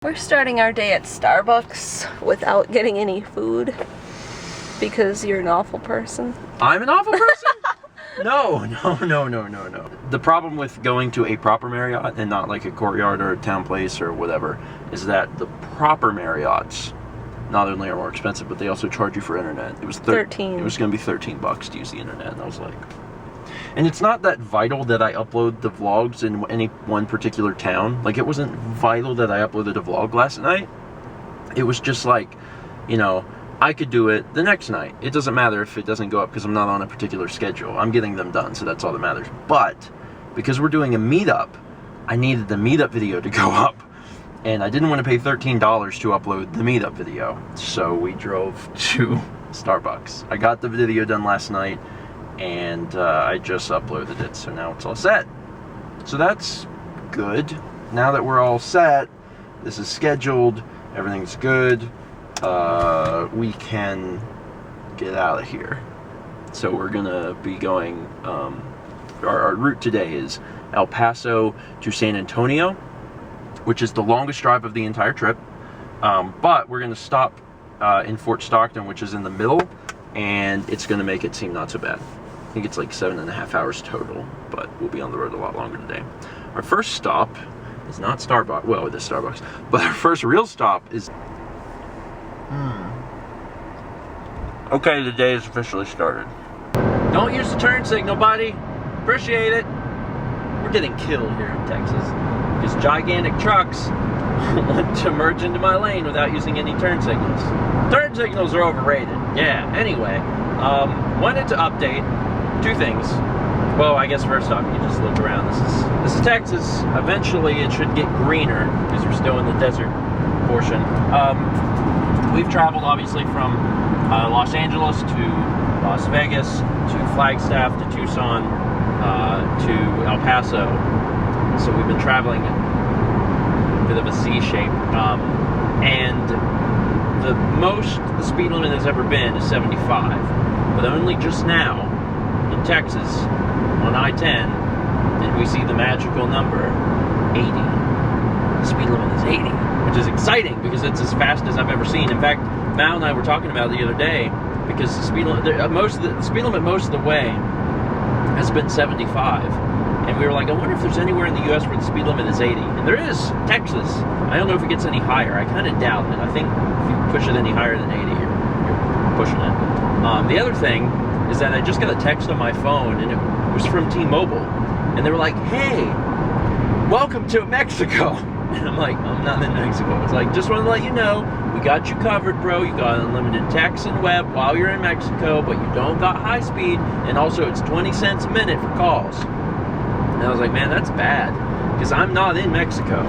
We're starting our day at Starbucks without getting any food because you're an awful person. I'm an awful person? No. The problem with going to a proper Marriott and not like a Courtyard or a Town Place or whatever is that the proper Marriotts not only are more expensive, but they also charge you for internet. It was 13. It was going to be $13 to use the internet, and I was like... And it's not that vital that I upload the vlogs in any one particular town. Like, it wasn't vital that I uploaded a vlog last night. It was just like, you know, I could do it the next night. It doesn't matter if it doesn't go up because I'm not on a particular schedule. I'm getting them done, so that's all that matters. But, because we're doing a meetup, I needed the meetup video to go up. And I didn't want to pay $13 to upload the meetup video. So we drove to Starbucks. I got the video done last night. And I just uploaded it, so now it's all set. So that's good. Now that we're all set, this is scheduled, everything's good, we can get out of here. So we're gonna be going, our route today is El Paso to San Antonio, which is the longest drive of the entire trip. But we're gonna stop in Fort Stockton, which is in the middle, and it's gonna make it seem not so bad. I think it's like 7.5 hours total, but we'll be on the road a lot longer today. Our first stop is not Starbucks. Well, it is Starbucks, but our first real stop is... Okay, the day is officially started. Don't use the turn signal, buddy. Appreciate it. We're getting killed here in Texas because gigantic trucks want to merge into my lane without using any turn signals. Turn signals are overrated. Yeah, anyway, wanted to update two things. Well, I guess first off, you just look around. This is Texas. Eventually, it should get greener because we're still in the desert portion. We've traveled obviously from Los Angeles to Las Vegas to Flagstaff to Tucson to El Paso. So we've been traveling in a bit of a C shape, and the most the speed limit has ever been is 75. But only just now in Texas on I-10 did we see the magical number 80. The speed limit is 80, which is exciting because it's as fast as I've ever seen. In fact, Mal and I were talking about it the other day because the speed limit, the speed limit most of the way has been 75. And we were like, I wonder if there's anywhere in the U.S. where the speed limit is 80. And there is, Texas. I don't know if it gets any higher. I kind of doubt it. I think if you push it any higher than 80, you're pushing it. The other thing is that I just got a text on my phone, and it was from T-Mobile. And they were like, hey, welcome to Mexico. And I'm like, I'm not in Mexico. It's like, just want to let you know, we got you covered, bro. You got unlimited text and web while you're in Mexico, but you don't got high speed. And also, it's 20 cents a minute for calls. And I was like, man, that's bad, because I'm not in Mexico.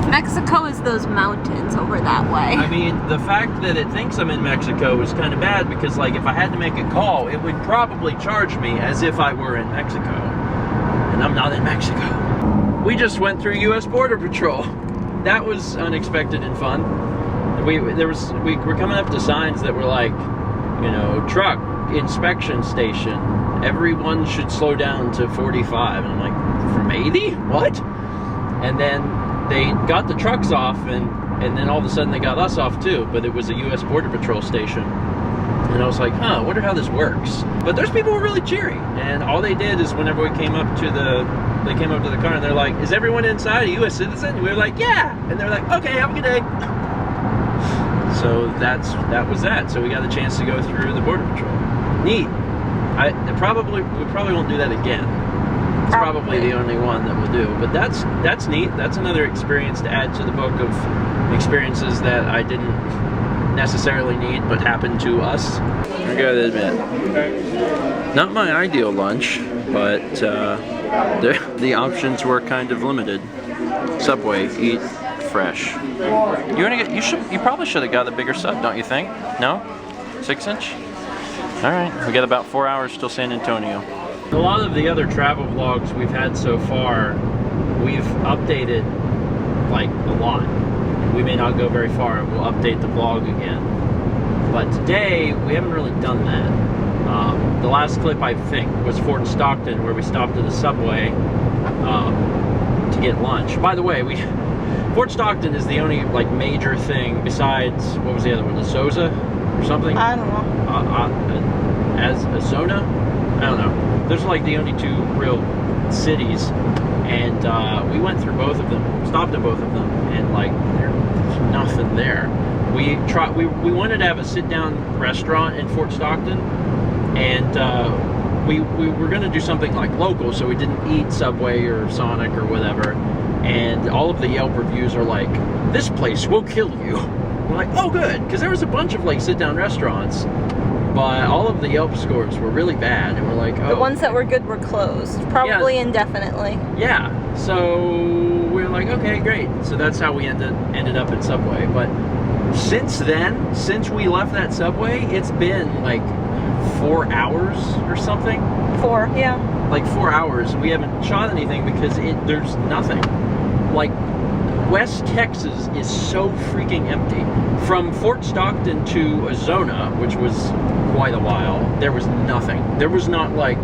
Mexico is those mountains over that way. I mean, the fact that it thinks I'm in Mexico is kind of bad, because, like, if I had to make a call, it would probably charge me as if I were in Mexico. And I'm not in Mexico. We just went through U.S. Border Patrol. That was unexpected and fun. We were coming up to signs that were like, you know, truck inspection station. Everyone should slow down to 45. And I'm like, from 80? What? And then they got the trucks off, and then all of a sudden they got us off too. But it was a U.S. Border Patrol station. And I was like, huh, I wonder how this works. But those people were really cheery. And all they did is whenever we came up to the car, and they're like, is everyone inside a U.S. citizen? And we were like, yeah. And they're like, okay, have a good day. So that was that. So we got the chance to go through the Border Patrol. Neat. We probably won't do that again. It's probably the only one that we'll do. But that's neat. That's another experience to add to the book of experiences that I didn't necessarily need, but happened to us. I gotta admit, not my ideal lunch, but the options were kind of limited. Subway, eat fresh. You probably should have got a bigger sub, don't you think? No? 6-inch? Alright, we got about 4 hours till San Antonio. A lot of the other travel vlogs we've had so far, we've updated like a lot. We may not go very far, and we'll update the vlog again. But today, we haven't really done that. The last clip, I think, was Fort Stockton, where we stopped at the subway to get lunch. By the way, Fort Stockton is the only like major thing besides, what was the other one, Azosa or something? I don't know. As Azona? I don't know. Those are like the only two real cities, and we went through both of them, stopped at both of them, and like there's nothing there. We wanted to have a sit-down restaurant in Fort Stockton, and we were going to do something like local, so we didn't eat Subway or Sonic or whatever. And all of the Yelp reviews are like, "This place will kill you." We're like, "Oh, good," because there was a bunch of like sit-down restaurants, but all of the Yelp scores were really bad, and we're like, "Oh." The ones that were good were closed, probably indefinitely. Yeah. So we're like, "Okay, great." So that's how we ended up at Subway. But since then, since we left that Subway, it's been like 4 hours or something. 4, yeah. Like 4 hours. We haven't shot anything because there's nothing. Like, West Texas is so freaking empty. From Fort Stockton to Azona, which was quite a while, there was nothing. There was not like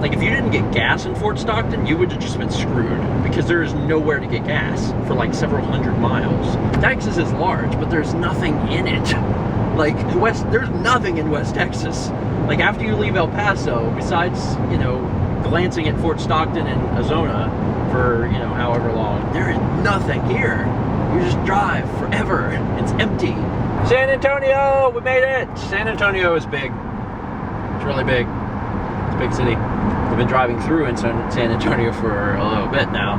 if you didn't get gas in Fort Stockton, you would have just been screwed, because there is nowhere to get gas for like several hundred miles. Texas is large, but there's nothing in it. Like, there's nothing in West Texas. Like, after you leave El Paso, besides, you know, glancing at Fort Stockton and Azona for, you know, however long, there is nothing here. You just drive forever. It's empty. San Antonio, we made it. San Antonio is big. It's really big. It's a big city. We've been driving through in San Antonio for a little bit now.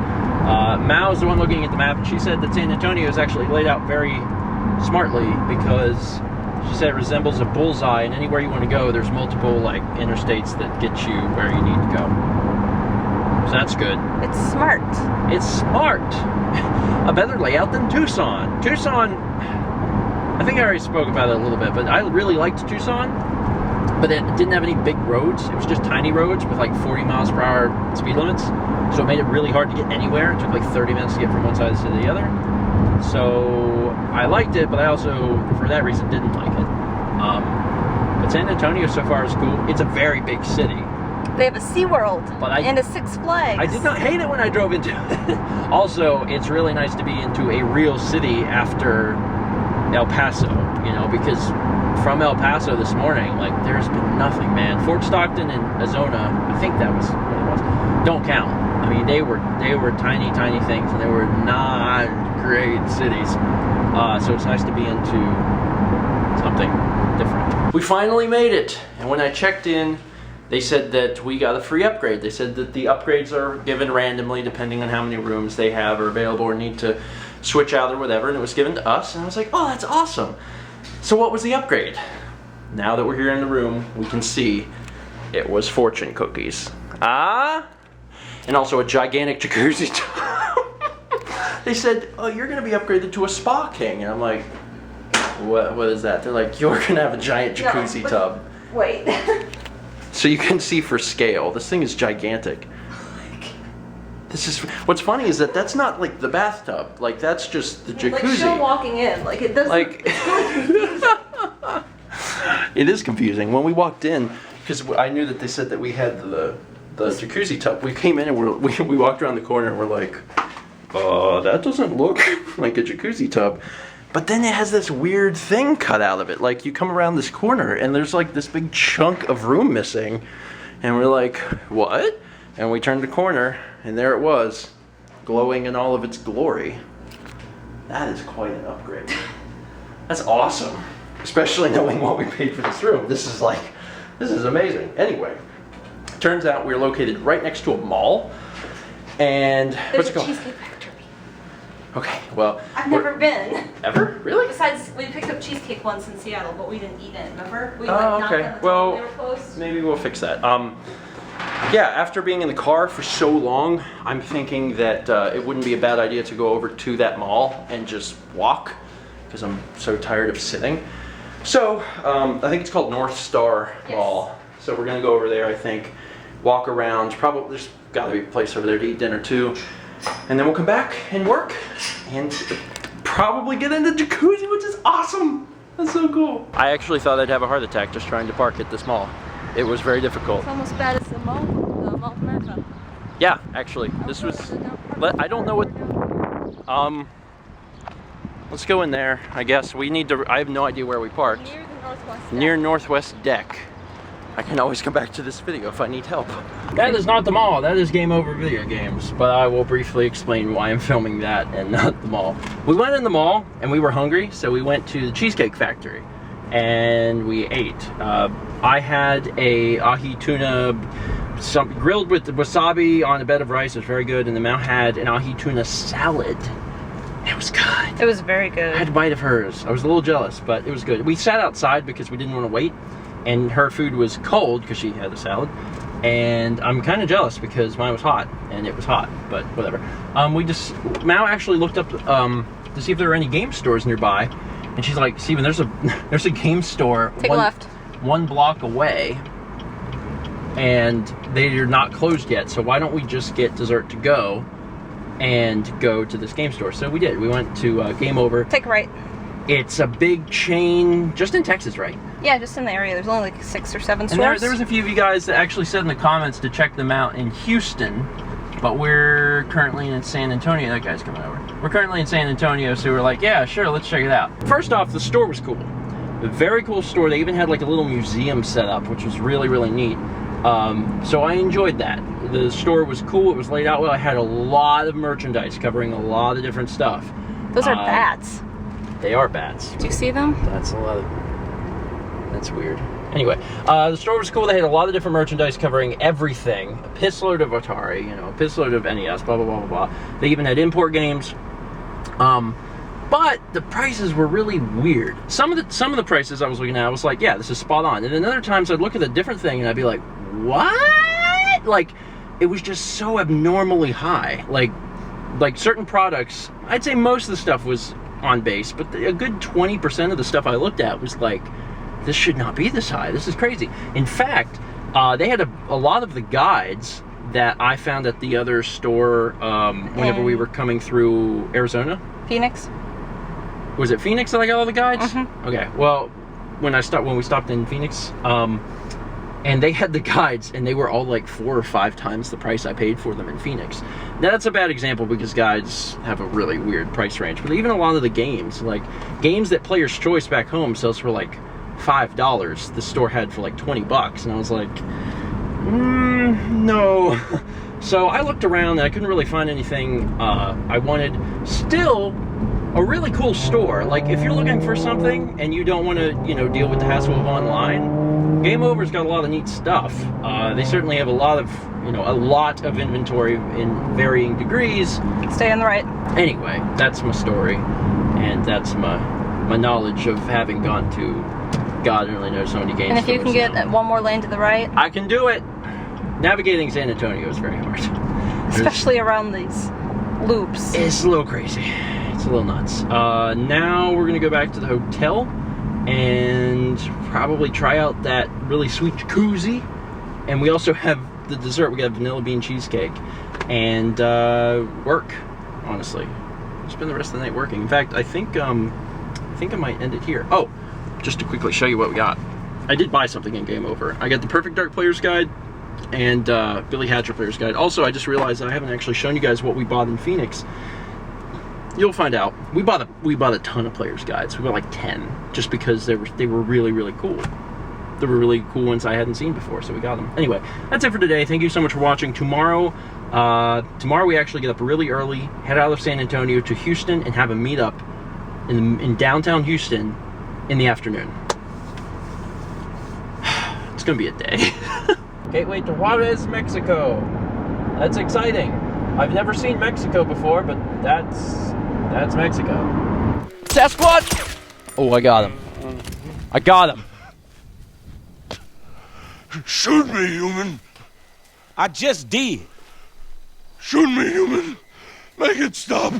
Mao's the one looking at the map, and she said that San Antonio is actually laid out very smartly, because she said it resembles a bullseye, and anywhere you want to go, there's multiple like interstates that get you where you need to go. So that's good. It's smart. It's smart. A better layout than Tucson. Tucson, I think I already spoke about it a little bit, but I really liked Tucson, but it didn't have any big roads. It was just tiny roads with like 40 miles per hour speed limits, so it made it really hard to get anywhere. It took like 30 minutes to get from one side to the other. So I liked it, but I also, for that reason, didn't like it. But San Antonio so far is cool. It's a very big city. They have a SeaWorld and a Six Flags. I did not hate it when I drove into it. Also, it's really nice to be into a real city after El Paso, you know, because from El Paso this morning, like, there's been nothing, man. Fort Stockton and Azona, I think that was what it was, don't count. I mean, they were tiny, tiny things, and they were not great cities. So it's nice to be into something different. We finally made it, and when I checked in, they said that we got a free upgrade. They said that the upgrades are given randomly depending on how many rooms they have or available or need to switch out or whatever, and it was given to us, and I was like, oh, that's awesome. So what was the upgrade? Now that we're here in the room, we can see it was fortune cookies. And also a gigantic jacuzzi tub. They said, oh, you're gonna be upgraded to a Spa King, and I'm like, what is that? They're like, you're gonna have a giant jacuzzi tub. Wait. So you can see for scale, this thing is gigantic. This is, what's funny is that that's not like the bathtub, like that's just the jacuzzi. Like, still walking in, like it doesn't. Like, it is confusing. When we walked in, because I knew that they said that we had the jacuzzi tub. We came in and we walked around the corner and we're like, that doesn't look like a jacuzzi tub. But then it has this weird thing cut out of it. Like, you come around this corner and there's like this big chunk of room missing. And we're like, what? And we turned the corner and there it was, glowing in all of its glory. That is quite an upgrade. That's awesome. Especially knowing what we paid for this room. This is amazing. Anyway, turns out we're located right next to a mall. And what's it called? Cheesecake Factory. Okay, well, I've never been. Ever? Really? Besides, we picked up cheesecake once in Seattle, but we didn't eat it, remember? We Oh, knocked okay. on the Well, door, they were closed. maybe we'll fix that. Yeah, after being in the car for so long, I'm thinking that it wouldn't be a bad idea to go over to that mall and just walk, because I'm so tired of sitting. So, I think it's called North Star Mall. So we're gonna go over there, I think, walk around. Probably, there's gotta be a place over there to eat dinner too. And then we'll come back and work and probably get into jacuzzi, which is awesome. That's so cool. I actually thought I'd have a heart attack just trying to park at this mall. It was very difficult. It's almost bad as the mall of America. Yeah, actually, this was, I don't know what, let's go in there. I guess we need to. I have no idea where we parked. Near the northwest. Near Northwest Deck. I can always come back to this video if I need help. That is not the mall. That is Game Over Video Games. But I will briefly explain why I'm filming that and not the mall. We went in the mall and we were hungry, so we went to the Cheesecake Factory and we ate. I had a ahi tuna, grilled with wasabi on a bed of rice. It was very good. And the Mao had an ahi tuna salad. It was good. It was very good. I had a bite of hers. I was a little jealous, but it was good. We sat outside because we didn't want to wait. And her food was cold because she had a salad, and I'm kind of jealous because mine was hot, and it was hot, but whatever. Mao actually looked up to see if there were any game stores nearby, and she's like, Steven, there's a game store Take a left. 1 block away, and they're not closed yet, so why don't we just get dessert to go and go to this game store? So we did. We went to Game Over. Take a right. It's a big chain, just in Texas, right? Yeah, just in the area. There's only like 6 or 7 and stores. There was a few of you guys that actually said in the comments to check them out in Houston, but we're currently in San Antonio. That guy's coming over. We're currently in San Antonio, so we're like, yeah, sure, let's check it out. First off, the store was cool. A very cool store. They even had like a little museum set up, which was really, really neat. So I enjoyed that. The store was cool. It was laid out well. I had a lot of merchandise covering a lot of different stuff. Those are bats. They are bats. Do you see them? That's a lot of... That's weird. Anyway, the store was cool. They had a lot of different merchandise covering everything. A piss load of Atari, you know, a piss load of NES, blah, blah, blah, blah, blah. They even had import games. But the prices were really weird. Some of the prices I was looking at, I was like, yeah, this is spot on. And then other times I'd look at a different thing and I'd be like, what? Like, it was just so abnormally high. Like certain products, I'd say most of the stuff was on base, but a good 20% of the stuff I looked at was like, this should not be this high. This is crazy. In fact, they had a lot of the guides that I found at the other store whenever we were coming through Arizona. Phoenix. Was it Phoenix that I got all the guides? Mm-hmm. Okay. Well, when we stopped in Phoenix, and they had the guides, and they were all like 4 or 5 times the price I paid for them in Phoenix. Now that's a bad example because guides have a really weird price range. But even a lot of the games, like games that Player's Choice back home sells for like $5, the store had for like $20, and I was like, no. So I looked around and I couldn't really find anything I wanted. Still, a really cool store. Like if you're looking for something and you don't want to, you know, deal with the hassle of online, Game Over's got a lot of neat stuff. They certainly have a lot of inventory in varying degrees. Stay on the right. Anyway, that's my story, and that's my knowledge of having gone to God only knows so many games. And if you can get one more lane to the right, I can do it. Navigating San Antonio is very hard, especially around these loops. It's a little crazy. It's a little nuts. Now we're gonna go back to the hotel and probably try out that really sweet jacuzzi. And we also have the dessert. We got vanilla bean cheesecake and work. Honestly, spend the rest of the night working. In fact, I think I might end it here. Oh, just to quickly show you what we got. I did buy something in Game Over. I got the Perfect Dark Player's Guide and Billy Hatcher Player's Guide. Also, I just realized that I haven't actually shown you guys what we bought in Phoenix. You'll find out. We bought a ton of Player's Guides. We bought like 10, just because they were really, really cool. They were really cool ones I hadn't seen before, so we got them. Anyway, that's it for today. Thank you so much for watching. Tomorrow we actually get up really early, head out of San Antonio to Houston, and have a meetup in downtown Houston in the afternoon. It's gonna be a day. Gateway to Juarez, Mexico. That's exciting. I've never seen Mexico before, but that's Mexico. Sasquatch! Oh, I got him. I got him. Shoot me, human. I just did. Shoot me, human. Make it stop.